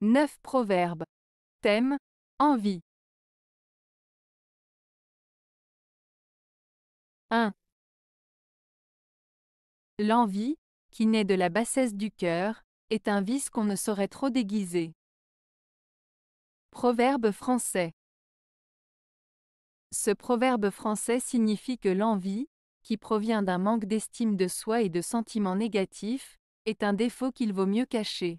9 proverbes. Thème, envie. 1. L'envie, qui naît de la bassesse du cœur, est un vice qu'on ne saurait trop déguiser. Proverbe français. Ce proverbe français signifie que l'envie, qui provient d'un manque d'estime de soi et de sentiments négatifs, est un défaut qu'il vaut mieux cacher.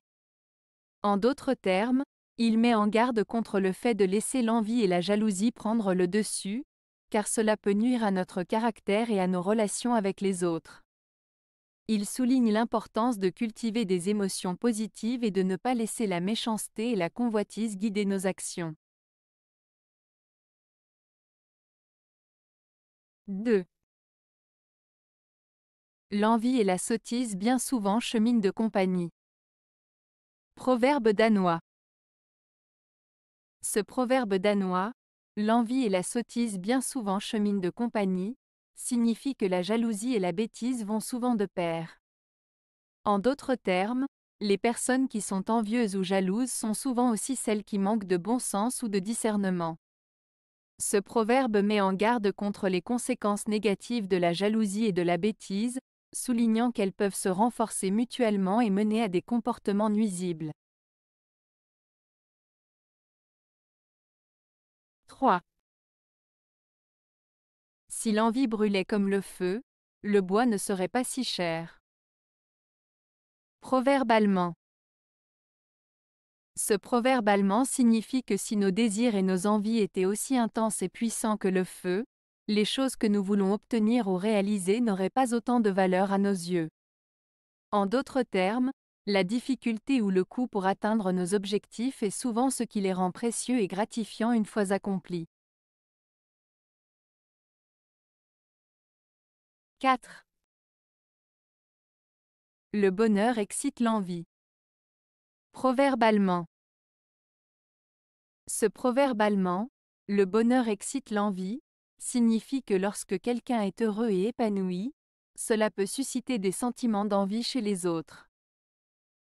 En d'autres termes, il met en garde contre le fait de laisser l'envie et la jalousie prendre le dessus, car cela peut nuire à notre caractère et à nos relations avec les autres. Il souligne l'importance de cultiver des émotions positives et de ne pas laisser la méchanceté et la convoitise guider nos actions. 2. L'envie et la sottise bien souvent cheminent de compagnie. Proverbe danois. Ce proverbe danois, l'envie et la sottise bien souvent cheminent de compagnie, signifie que la jalousie et la bêtise vont souvent de pair. En d'autres termes, les personnes qui sont envieuses ou jalouses sont souvent aussi celles qui manquent de bon sens ou de discernement. Ce proverbe met en garde contre les conséquences négatives de la jalousie et de la bêtise, soulignant qu'elles peuvent se renforcer mutuellement et mener à des comportements nuisibles. 3. Si l'envie brûlait comme le feu, le bois ne serait pas si cher. Proverbe allemand. Ce proverbe allemand signifie que si nos désirs et nos envies étaient aussi intenses et puissants que le feu, les choses que nous voulons obtenir ou réaliser n'auraient pas autant de valeur à nos yeux. En d'autres termes, la difficulté ou le coût pour atteindre nos objectifs est souvent ce qui les rend précieux et gratifiants une fois accomplis. 4. Le bonheur excite l'envie. Proverbe allemand. Ce proverbe allemand, le bonheur excite l'envie, signifie que lorsque quelqu'un est heureux et épanoui, cela peut susciter des sentiments d'envie chez les autres.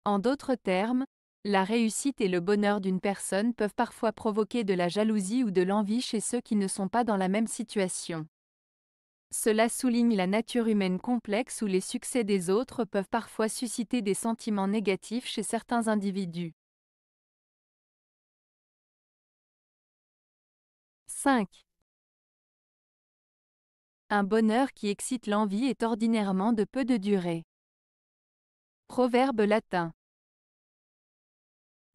En d'autres termes, la réussite et le bonheur d'une personne peuvent parfois provoquer de la jalousie ou de l'envie chez ceux qui ne sont pas dans la même situation. Cela souligne la nature humaine complexe où les succès des autres peuvent parfois susciter des sentiments négatifs chez certains individus. 5. Un bonheur qui excite l'envie est ordinairement de peu de durée. Proverbe latin.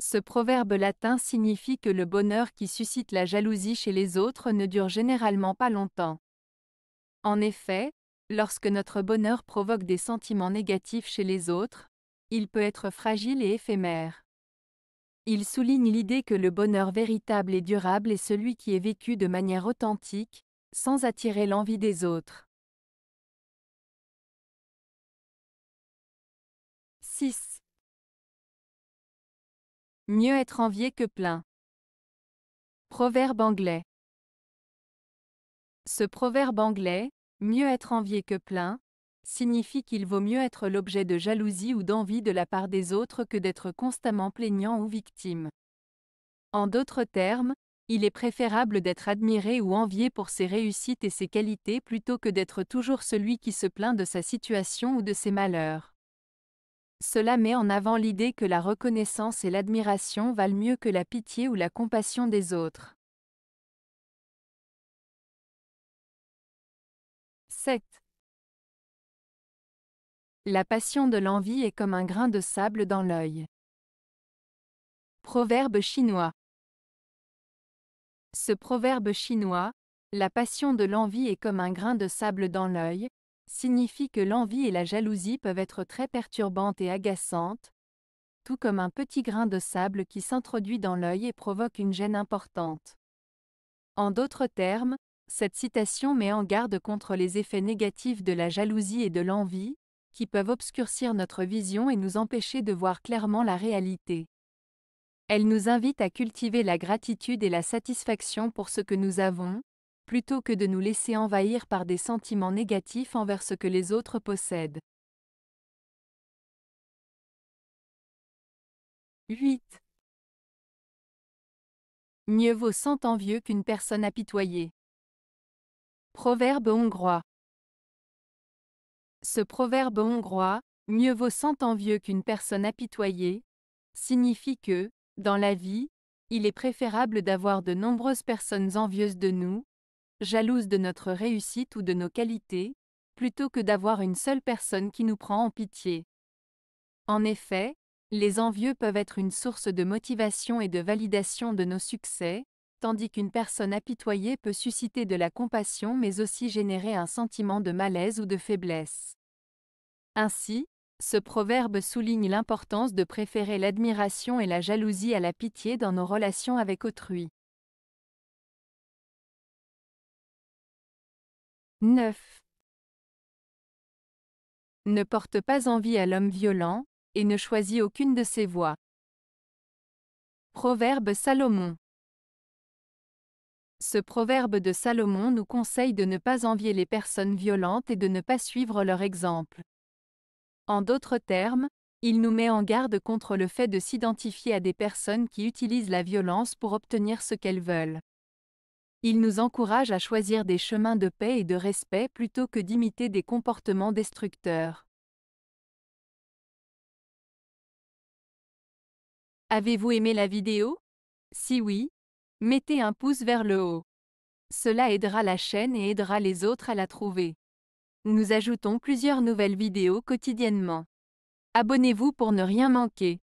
Ce proverbe latin signifie que le bonheur qui suscite la jalousie chez les autres ne dure généralement pas longtemps. En effet, lorsque notre bonheur provoque des sentiments négatifs chez les autres, il peut être fragile et éphémère. Il souligne l'idée que le bonheur véritable et durable est celui qui est vécu de manière authentique, sans attirer l'envie des autres. 6. Mieux être envié que plaint. Proverbe anglais. Ce proverbe anglais, mieux être envié que plaint, signifie qu'il vaut mieux être l'objet de jalousie ou d'envie de la part des autres que d'être constamment plaignant ou victime. En d'autres termes, il est préférable d'être admiré ou envié pour ses réussites et ses qualités plutôt que d'être toujours celui qui se plaint de sa situation ou de ses malheurs. Cela met en avant l'idée que la reconnaissance et l'admiration valent mieux que la pitié ou la compassion des autres. 7. La passion de l'envie est comme un grain de sable dans l'œil. Proverbe chinois. Ce proverbe chinois, la passion de l'envie est comme un grain de sable dans l'œil, signifie que l'envie et la jalousie peuvent être très perturbantes et agaçantes, tout comme un petit grain de sable qui s'introduit dans l'œil et provoque une gêne importante. En d'autres termes, cette citation met en garde contre les effets négatifs de la jalousie et de l'envie, qui peuvent obscurcir notre vision et nous empêcher de voir clairement la réalité. Elle nous invite à cultiver la gratitude et la satisfaction pour ce que nous avons, plutôt que de nous laisser envahir par des sentiments négatifs envers ce que les autres possèdent. 8. mieux vaut 100 envieux qu'une personne apitoyée. Proverbe hongrois. Ce proverbe hongrois, mieux vaut 100 envieux qu'une personne apitoyée, signifie que, dans la vie, il est préférable d'avoir de nombreuses personnes envieuses de nous, jalouses de notre réussite ou de nos qualités, plutôt que d'avoir une seule personne qui nous prend en pitié. En effet, les envieux peuvent être une source de motivation et de validation de nos succès, tandis qu'une personne apitoyée peut susciter de la compassion mais aussi générer un sentiment de malaise ou de faiblesse. Ainsi, ce proverbe souligne l'importance de préférer l'admiration et la jalousie à la pitié dans nos relations avec autrui. 9. Ne porte pas envie à l'homme violent, et ne choisis aucune de ses voies. Proverbe Salomon. Ce proverbe de Salomon nous conseille de ne pas envier les personnes violentes et de ne pas suivre leur exemple. En d'autres termes, il nous met en garde contre le fait de s'identifier à des personnes qui utilisent la violence pour obtenir ce qu'elles veulent. Il nous encourage à choisir des chemins de paix et de respect plutôt que d'imiter des comportements destructeurs. Avez-vous aimé la vidéo? Si oui, mettez un pouce vers le haut. Cela aidera la chaîne et aidera les autres à la trouver. Nous ajoutons plusieurs nouvelles vidéos quotidiennement. Abonnez-vous pour ne rien manquer.